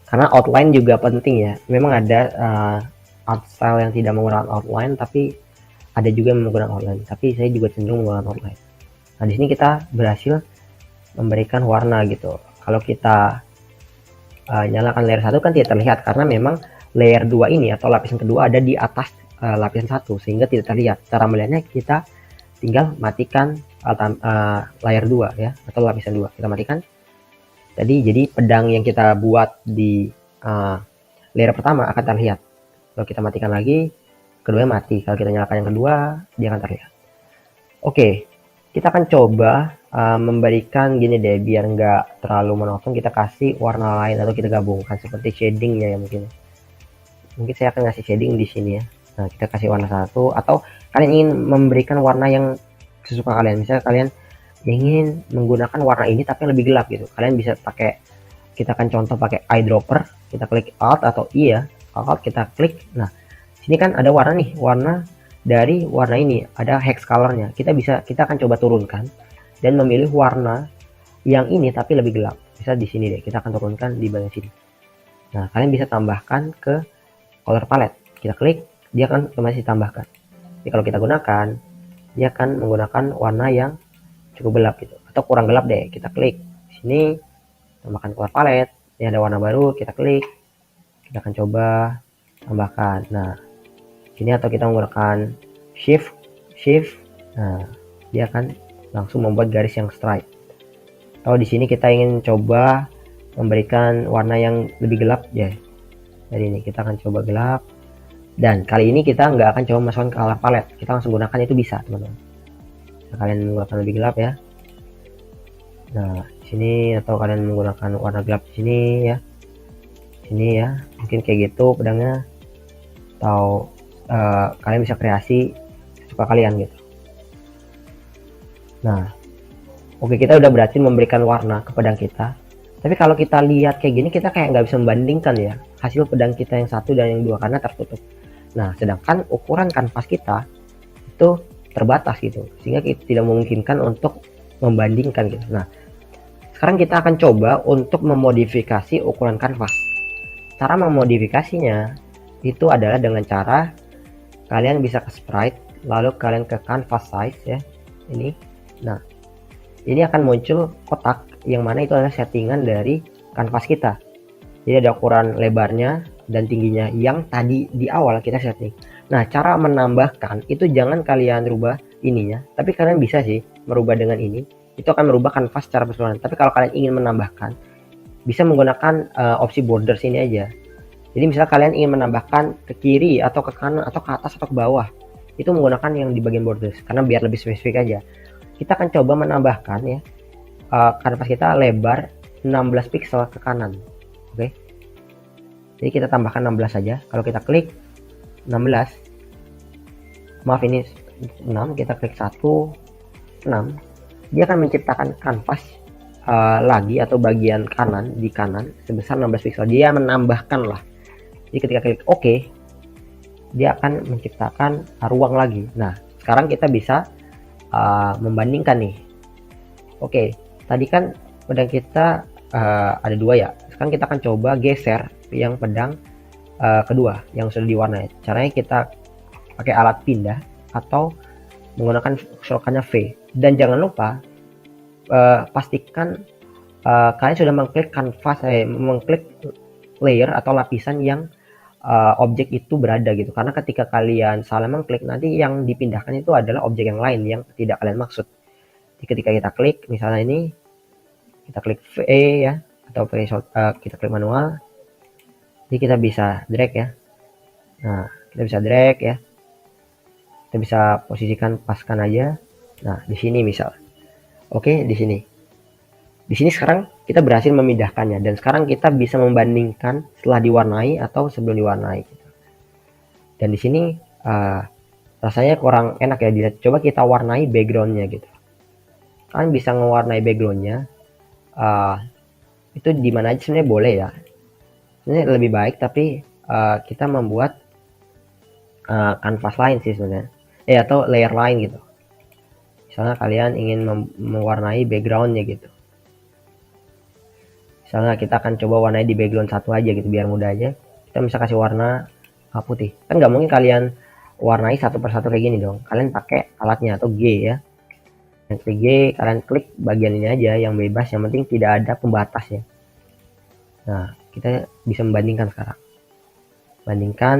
karena outline juga penting ya. Memang ada art style yang tidak menggunakan outline, tapi ada juga yang menggunakan outline. Tapi saya juga cenderung menggunakan outline. Nah di sini kita berhasil memberikan warna gitu. Kalau kita nyalakan layer 1 kan tidak terlihat, karena memang layer 2 ini atau lapisan kedua ada di atas lapisan 1 sehingga tidak terlihat. Cara melihatnya kita tinggal matikan layer 2 ya, atau lapisan 2 kita matikan. Jadi pedang yang kita buat di layer pertama akan terlihat. Kalau kita matikan lagi, keduanya mati. Kalau kita nyalakan yang kedua, dia akan terlihat. Oke, kita akan coba memberikan gini deh, biar nggak terlalu monoton, kita kasih warna lain atau kita gabungkan seperti shadingnya ya mungkin. Mungkin saya akan ngasih shading di sini ya. Nah, kita kasih warna satu, atau kalian ingin memberikan warna yang sesuka kalian. Misalnya kalian ingin menggunakan warna ini tapi lebih gelap gitu. Kalian bisa pakai, kita akan contoh pakai eyedropper. Kita klik Alt atau I ya. Alt kita klik. Nah, sini kan ada warna nih, warna dari warna ini ada hex colornya. Kita akan coba turunkan dan memilih warna yang ini tapi lebih gelap. Bisa di sini deh, kita akan turunkan di bagian sini. Nah, kalian bisa tambahkan ke color palette. Kita klik, dia akan otomatis ditambahkan. Jadi kalau kita gunakan, dia akan menggunakan warna yang cukup gelap gitu, atau kurang gelap deh. Kita klik sini, tambahkan color palette. Ini ada warna baru, kita klik, kita akan coba tambahkan. Nah, sini atau kita menggunakan shift. Nah, dia akan langsung membuat garis yang straight. Atau di sini kita ingin coba memberikan warna yang lebih gelap ya. Jadi ini kita akan coba gelap. Dan kali ini kita nggak akan coba masukkan color palette, kita langsung gunakan, itu bisa teman-teman. Nah, kalian menggunakan lebih gelap ya. Nah, di sini, atau kalian menggunakan warna gelap di sini ya. Sini ya, mungkin kayak gitu pedangnya. Atau kalian bisa kreasi suka kalian gitu. Nah, oke, kita udah berhasil memberikan warna ke pedang kita. Tapi kalau kita lihat kayak gini, kita kayak nggak bisa membandingkan ya hasil pedang kita yang satu dan yang dua, karena tertutup. Nah, sedangkan ukuran kanvas kita itu terbatas gitu, sehingga kita tidak memungkinkan untuk membandingkan gitu. Nah, sekarang kita akan coba untuk memodifikasi ukuran kanvas. Cara memodifikasinya itu adalah dengan cara kalian bisa ke sprite, lalu kalian ke canvas size ya, ini. Nah, ini akan muncul kotak yang mana itu adalah settingan dari kanvas kita. Jadi ada ukuran lebarnya dan tingginya yang tadi di awal kita setting. Nah, cara menambahkan itu jangan kalian rubah ininya, tapi kalian bisa sih merubah dengan ini. Itu akan merubah kanvas secara keseluruhan. Tapi kalau kalian ingin menambahkan, bisa menggunakan opsi border sini aja. Jadi misalnya kalian ingin menambahkan ke kiri atau ke kanan atau ke atas atau ke bawah, itu menggunakan yang di bagian borders, karena biar lebih spesifik aja. Kita akan coba menambahkan ya, kanvas kita lebar 16 pixel ke kanan. Oke. Jadi kita tambahkan 16 saja. Kalau kita klik 16, maaf ini 6, kita klik 1, 6, dia akan menciptakan kanvas lagi atau bagian kanan di kanan sebesar 16 pixel. Dia menambahkan lah. Jadi ketika klik OK, dia akan menciptakan ruang lagi. Nah, sekarang kita bisa membandingkan nih. Oke, tadi kan pedang kita ada dua ya. Sekarang kita akan coba geser yang pedang kedua yang sudah diwarnai. Caranya kita pakai alat pindah atau menggunakan shortcutnya V. Dan jangan lupa pastikan kalian sudah mengklik kanvas, mengklik layer atau lapisan yang objek itu berada gitu. Karena ketika kalian salah mengklik, nanti yang dipindahkan itu adalah objek yang lain yang tidak kalian maksud. Jadi ketika kita klik, misalnya ini kita klik V ya, atau kita klik manual, jadi kita bisa drag ya. Nah, kita bisa drag ya, kita bisa posisikan paskan aja. Nah, di sini misal Oke, di sini. Di sini sekarang kita berhasil memindahkannya dan sekarang kita bisa membandingkan setelah diwarnai atau sebelum diwarnai. Dan di sini rasanya kurang enak ya dilihat. Coba kita warnai backgroundnya gitu. Kalian bisa ngewarnai backgroundnya. Itu di mana aja sebenarnya boleh ya. Sebenarnya lebih baik tapi kita membuat kanvas lain sih sebenarnya. Atau layer lain gitu. Misalnya kalian ingin mewarnai backgroundnya gitu. Misalnya kita akan coba warnai di background satu aja gitu biar mudah aja. Kita bisa kasih warna putih. Kan nggak mungkin kalian warnai satu persatu kayak gini dong. Kalian pakai alatnya atau G ya. Yang klik G, kalian klik bagian ini aja yang bebas. Yang penting tidak ada pembatas ya. Nah, kita bisa membandingkan sekarang. Bandingkan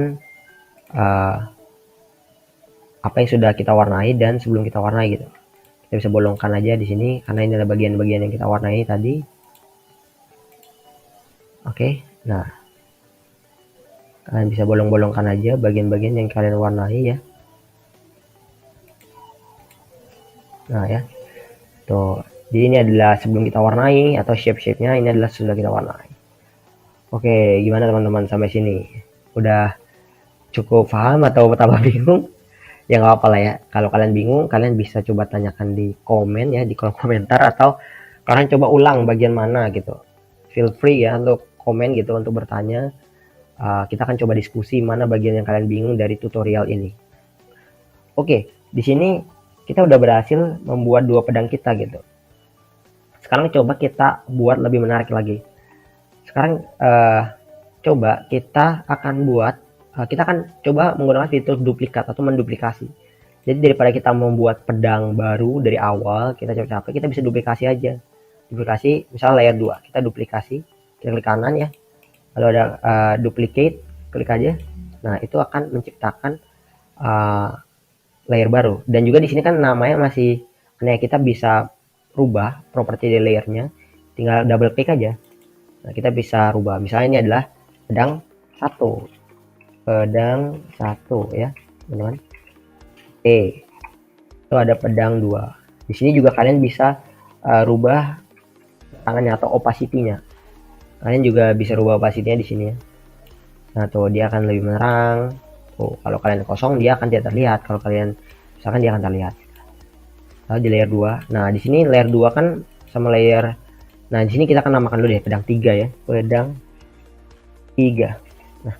apa yang sudah kita warnai dan sebelum kita warnai gitu. Kita bisa bolongkan aja di sini karena ini adalah bagian-bagian yang kita warnai tadi. Oke, nah kalian bisa bolong-bolongkan aja bagian-bagian yang kalian warnai ya. Nah ya, tuh. Jadi ini adalah sebelum kita warnai atau shape-shape-nya ini adalah sudah kita warnai. Oke, gimana teman-teman sampai sini? Udah cukup paham atau tambah bingung? Ya nggak apa-apa lah ya. Kalau kalian bingung, kalian bisa coba tanyakan di komen ya, di kolom komentar atau kalian coba ulang bagian mana gitu. Feel free ya untuk komen gitu untuk bertanya. Kita akan coba diskusi mana bagian yang kalian bingung dari tutorial ini. Oke, di sini kita udah berhasil membuat dua pedang kita gitu. Sekarang coba kita buat lebih menarik lagi. Sekarang coba kita akan buat, kita akan coba menggunakan fitur duplikat atau menduplikasi. Jadi daripada kita membuat pedang baru dari awal, kita capek-capek, kita bisa duplikasi aja. Duplikasi, misalnya layer 2, kita duplikasi, kita klik kanan ya. Lalu ada duplicate, klik aja. Nah, itu akan menciptakan layer baru. Dan juga di sini kan namanya masih aneh, kita bisa rubah properti dari layernya. Tinggal double klik aja. Nah, kita bisa rubah. Misalnya ini adalah pedang 1. Pedang 1 ya, teman-teman. Itu ada pedang 2. Di sini juga kalian bisa rubah tangannya atau opacity-nya. Kalian juga bisa rubah opacity-nya di sini ya. Nah, tuh dia akan lebih menerang. Tuh, kalau kalian kosong dia akan tidak terlihat. Kalau kalian misalkan dia akan terlihat. Lalu di layer 2. Nah, di sini layer 2 kan sama layer. Nah, di sini kita akan namakan dulu deh pedang 3 ya. Pedang 3. Nah.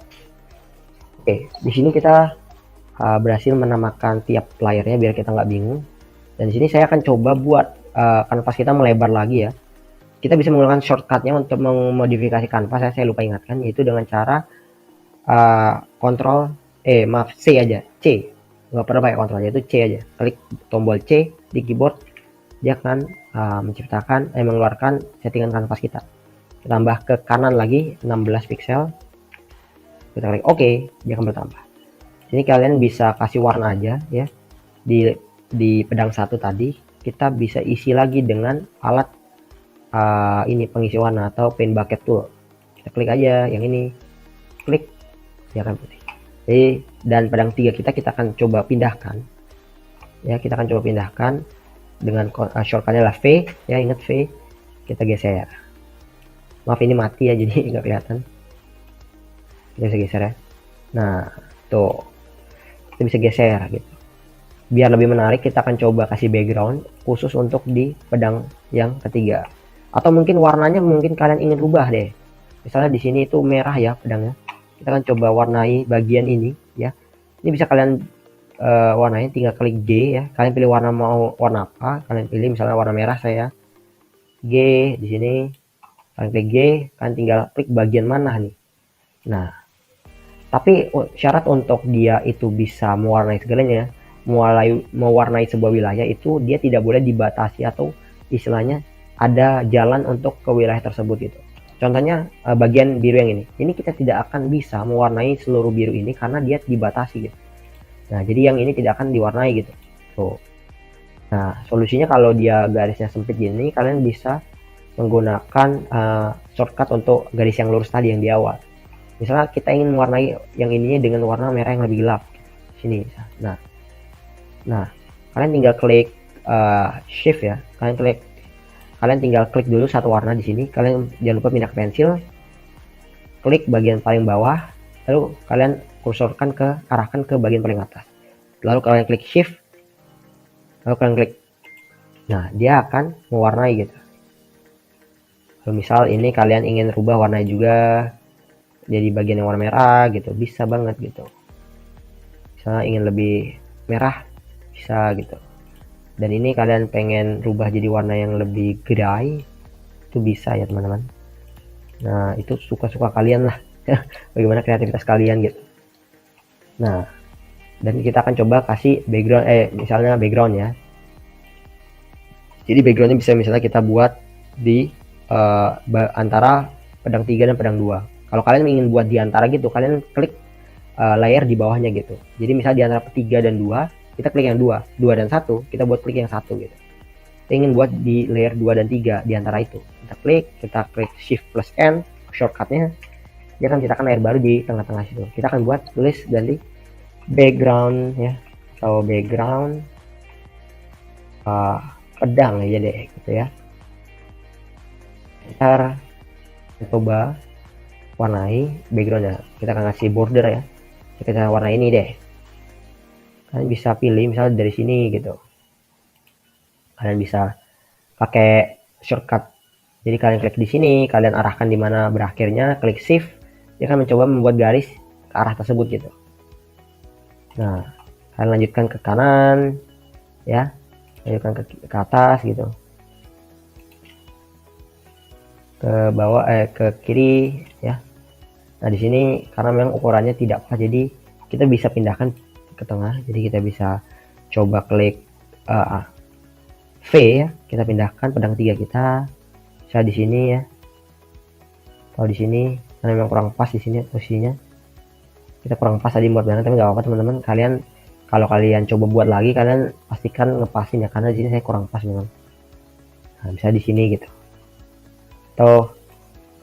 Oke, di sini kita berhasil menamakan tiap layernya biar kita nggak bingung. Dan di sini saya akan coba buat kanvas kita melebar lagi ya. Kita bisa menggunakan shortcutnya untuk memodifikasi kanvas. Saya lupa ingatkan, yaitu dengan cara C aja, C. Nggak perlu pakai kontrol, yaitu C aja. Klik tombol C di keyboard, dia akan mengeluarkan settingan kanvas kita. Kita tambah ke kanan lagi 16 pixel. Kita klik OK, dia akan bertambah. Ini kalian bisa kasih warna aja ya. Di pedang 1 tadi kita bisa isi lagi dengan alat ini pengisi warna atau paint bucket tool. Kita klik aja yang ini, klik, dia akan putih. Jadi dan pedang 3 kita akan coba pindahkan ya, kita akan coba pindahkan dengan shortcutnya lah V ya, ingat V. Kita geser, maaf ini mati ya jadi nggak kelihatan. Kita bisa geser ya. Nah tuh kita bisa geser gitu. Biar lebih menarik kita akan coba kasih background khusus untuk di pedang yang ketiga. Atau mungkin warnanya mungkin kalian ingin rubah deh. Misalnya di sini itu merah ya pedangnya. Kita akan coba warnai bagian ini ya. Ini bisa kalian warnanya, tinggal klik G ya. Kalian pilih warna, mau warna apa? Kalian pilih misalnya warna merah saya. G di sini. Kalian klik G, kalian tinggal klik bagian mana nih. Nah, tapi syarat untuk dia itu bisa mewarnai segalanya, mewarnai sebuah wilayah itu dia tidak boleh dibatasi atau istilahnya ada jalan untuk ke wilayah tersebut gitu. Contohnya bagian biru yang ini kita tidak akan bisa mewarnai seluruh biru ini karena dia dibatasi gitu. Nah, jadi yang ini tidak akan diwarnai gitu. Tuh. Nah, solusinya kalau dia garisnya sempit gini, kalian bisa menggunakan shortcut untuk garis yang lurus tadi yang di awal. Misalnya kita ingin mewarnai yang ininya dengan warna merah yang lebih gelap. Sini. Nah, kalian tinggal klik shift ya, kalian tinggal klik dulu satu warna di sini. Kalian jangan lupa pindah ke pensil, klik bagian paling bawah, lalu kalian kursorkan arahkan ke bagian paling atas, lalu kalian klik shift, lalu kalian klik. Nah, dia akan mewarnai gitu. Lalu misal ini kalian ingin rubah warnanya juga jadi bagian yang warna merah gitu, bisa banget gitu. Misalnya ingin lebih merah, bisa gitu. Dan ini kalian pengen rubah jadi warna yang lebih gray, itu bisa ya teman-teman. Nah, itu suka-suka kalian lah. Bagaimana kreativitas kalian gitu. Nah, dan kita akan coba kasih background, misalnya background ya. Jadi backgroundnya bisa misalnya kita buat di antara pedang 3 dan pedang 2. Kalau kalian ingin buat di antara gitu, kalian klik layer di bawahnya gitu. Jadi misalnya di antara 3 dan 2, kita klik yang 2 dan 1, kita buat klik yang 1 gitu. Kita ingin buat di layer 2 dan 3 di antara itu. Kita klik shift plus N shortcutnya, dia akan ciptakan layer baru di tengah-tengah situ. Kita akan buat tulis ganti background ya, atau background pedang aja deh gitu ya. Ntar coba warnai backgroundnya, kita akan kasih border ya, kita warna ini deh. Kalian bisa pilih misalnya dari sini gitu, kalian bisa pakai shortcut. Jadi kalian klik di sini, kalian arahkan di mana berakhirnya, klik shift, dia akan mencoba membuat garis ke arah tersebut gitu. Nah, kalian lanjutkan ke kanan ya, lanjutkan ke atas gitu, ke bawah, ke kiri ya. Nah, di sini karena memang ukurannya tidak pas, jadi kita bisa pindahkan ke tengah. Jadi kita bisa coba klik V ya, kita pindahkan pedang 3 kita. Saya di sini ya, atau di sini, karena memang kurang pas di sini posisinya. Kita kurang pas tadi buat banget, tapi nggak apa-apa teman-teman. Kalau kalian coba buat lagi, kalian pastikan ngepasin ya, karena di sini saya kurang pas memang. Nah, bisa di sini gitu. Atau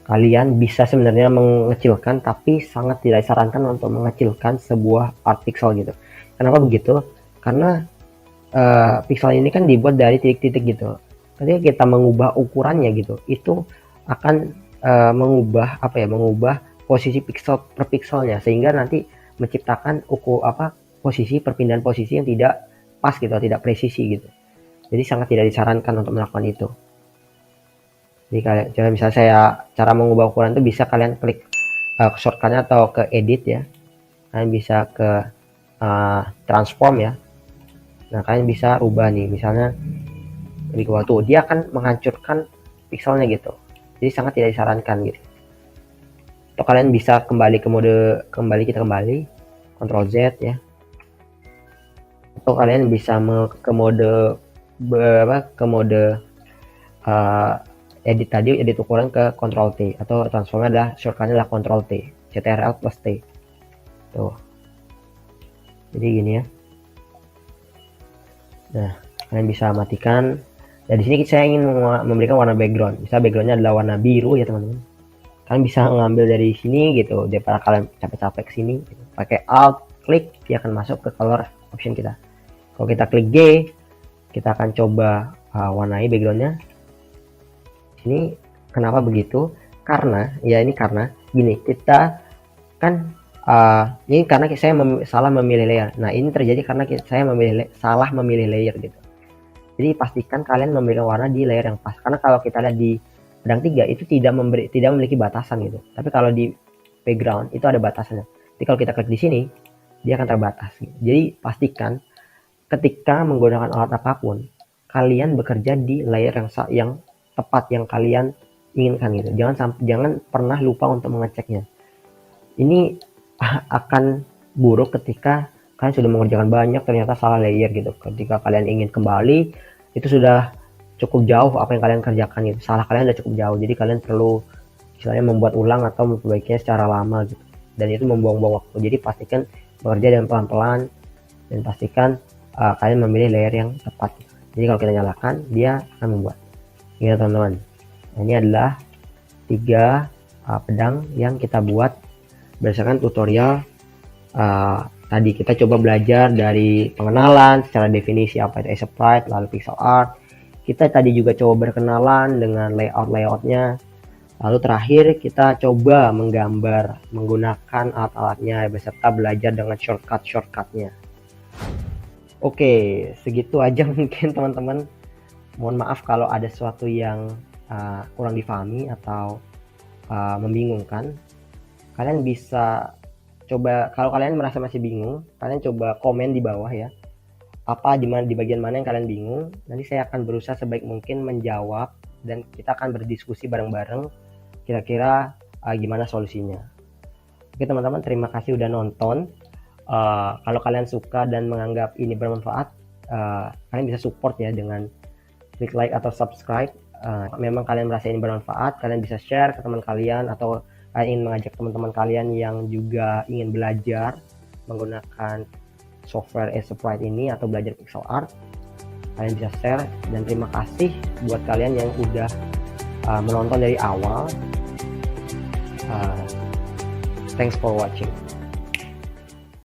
kalian bisa sebenarnya mengecilkan, tapi sangat tidak disarankan untuk mengecilkan sebuah art pixel gitu. Kenapa begitu? Karena pixel ini kan dibuat dari titik-titik gitu. Ketika kita mengubah ukurannya gitu, itu akan mengubah posisi pixel per pixelnya, sehingga nanti menciptakan posisi perpindahan posisi yang tidak pas gitu, tidak presisi gitu. Jadi sangat tidak disarankan untuk melakukan itu. Jadi kalian misalnya cara mengubah ukuran itu bisa kalian klik shortcutnya atau ke edit ya. Kalian bisa ke transform ya. Nah, kalian bisa rubah nih, misalnya di bawah tuh dia akan menghancurkan pixelnya gitu. Jadi sangat tidak disarankan gitu. Atau kalian bisa kembali ke mode kita kembali Ctrl Z ya. Atau kalian bisa ke mode edit tadi, edit ukuran ke Ctrl T, atau transformnya adalah shortcutnya adalah Ctrl T, Ctrl plus T. Tuh. Jadi gini ya. Nah, kalian bisa matikan. Dan di sini saya ingin memberikan warna background. Misalnya backgroundnya adalah warna biru ya teman-teman. Kalian bisa ngambil dari sini gitu. Daripada kalian capek-capek ke sini, gitu. Pakai Alt, klik, dia akan masuk ke color option kita. Kalau kita klik G, kita akan coba warnai backgroundnya. Ini kenapa begitu? Karena gini, kita kan ini karena saya salah memilih layer. Nah, ini terjadi karena saya salah memilih layer gitu. Jadi pastikan kalian memberikan warna di layer yang pas. Karena kalau kita lihat di pedang 3 itu tidak memiliki batasan gitu. Tapi kalau di background itu ada batasannya. Jadi kalau kita klik di sini, dia akan terbatas gitu. Jadi pastikan ketika menggunakan alat apapun, kalian bekerja di layer yang tepat yang kalian inginkan gitu. Jangan pernah lupa untuk mengeceknya. Ini akan buruk ketika kalian sudah mengerjakan banyak, ternyata salah layer gitu. Ketika kalian ingin kembali, itu sudah cukup jauh apa yang kalian kerjakan gitu. Salah kalian sudah cukup jauh, jadi kalian perlu misalnya membuat ulang atau memperbaikinya secara lama gitu. Dan itu membuang-buang waktu. Jadi pastikan bekerja dengan pelan-pelan, dan pastikan kalian memilih layer yang tepat. Jadi kalau kita nyalakan, dia akan membuat. Ini teman-teman. Nah, ini adalah 3 pedang yang kita buat berdasarkan tutorial Tadi kita coba belajar dari pengenalan secara definisi apa itu sprite, lalu pixel art. Kita tadi juga coba berkenalan dengan layout-layoutnya. Lalu terakhir kita coba menggambar menggunakan alat-alatnya beserta belajar dengan shortcut-shortcutnya. Oke, segitu aja mungkin teman-teman. Mohon maaf kalau ada sesuatu yang kurang difahami atau membingungkan. Kalian bisa coba, kalau kalian merasa masih bingung, kalian coba komen di bawah ya. Apa di bagian mana yang kalian bingung? Nanti saya akan berusaha sebaik mungkin menjawab dan kita akan berdiskusi bareng-bareng kira-kira gimana solusinya. Oke teman-teman, terima kasih udah nonton. Kalau kalian suka dan menganggap ini bermanfaat, kalian bisa support ya dengan klik like atau subscribe. Memang kalian merasa ini bermanfaat, kalian bisa share ke teman kalian atau kalian ingin mengajak teman-teman kalian yang juga ingin belajar menggunakan software Sprite ini atau belajar pixel art. Kalian bisa share, dan terima kasih buat kalian yang udah menonton dari awal. Thanks for watching.